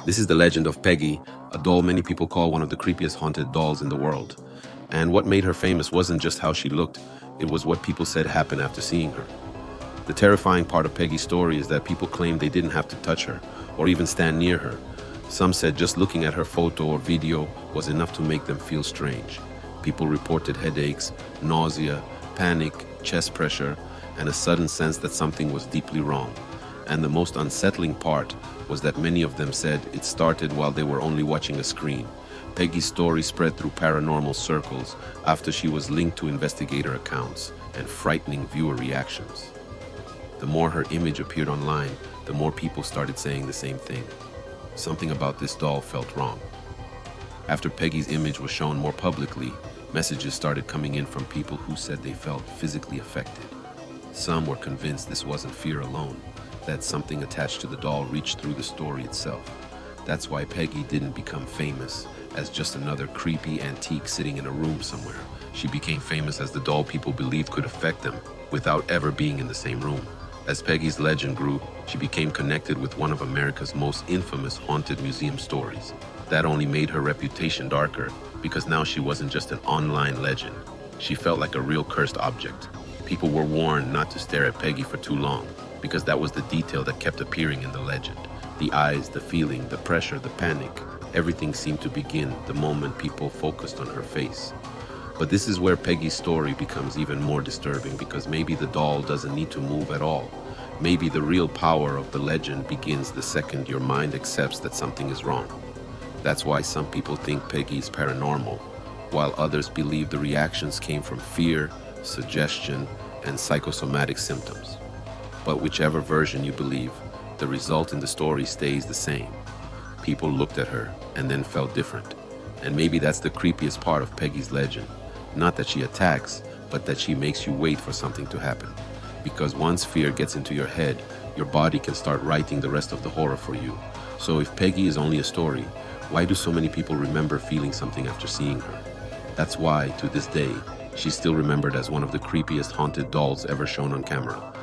This is the legend of Peggy, a doll many people call one of the creepiest haunted dolls in the world. And what made her famous wasn't just how she looked, it was what people said happened after seeing her. The terrifying part of Peggy's story is that people claimed they didn't have to touch her or even stand near her. Some said just looking at her photo or video was enough to make them feel strange. People reported headaches, nausea, panic, chest pressure, and a sudden sense that something was deeply wrong. And the most unsettling part was that many of them said it started while they were only watching a screen. Peggy's story spread through paranormal circles after she was linked to investigator accounts and frightening viewer reactions. The more her image appeared online, the more people started saying the same thing. Something about this doll felt wrong. After Peggy's image was shown more publicly, messages started coming in from people who said they felt physically affected. Some were convinced this wasn't fear alone, that something attached to the doll reached through the story itself. That's why Peggy didn't become famous as just another creepy antique sitting in a room somewhere. She became famous as the doll people believed could affect them without ever being in the same room. As Peggy's legend grew, she became connected with one of America's most infamous haunted museum stories. That only made her reputation darker, because now she wasn't just an online legend. She felt like a real cursed object. People were warned not to stare at Peggy for too long, because that was the detail that kept appearing in the legend. The eyes, the feeling, the pressure, the panic, everything seemed to begin the moment people focused on her face. But this is where Peggy's story becomes even more disturbing, because maybe the doll doesn't need to move at all. Maybe the real power of the legend begins the second your mind accepts that something is wrong. That's why some people think Peggy is paranormal, while others believe the reactions came from fear, suggestion, and psychosomatic symptoms. But whichever version you believe, the result in the story stays the same. People looked at her and then felt different. And maybe that's the creepiest part of Peggy's legend. Not that she attacks, but that she makes you wait for something to happen. Because once fear gets into your head, your body can start writing the rest of the horror for you. So if Peggy is only a story, why do so many people remember feeling something after seeing her? That's why, to this day, she's still remembered as one of the creepiest haunted dolls ever shown on camera.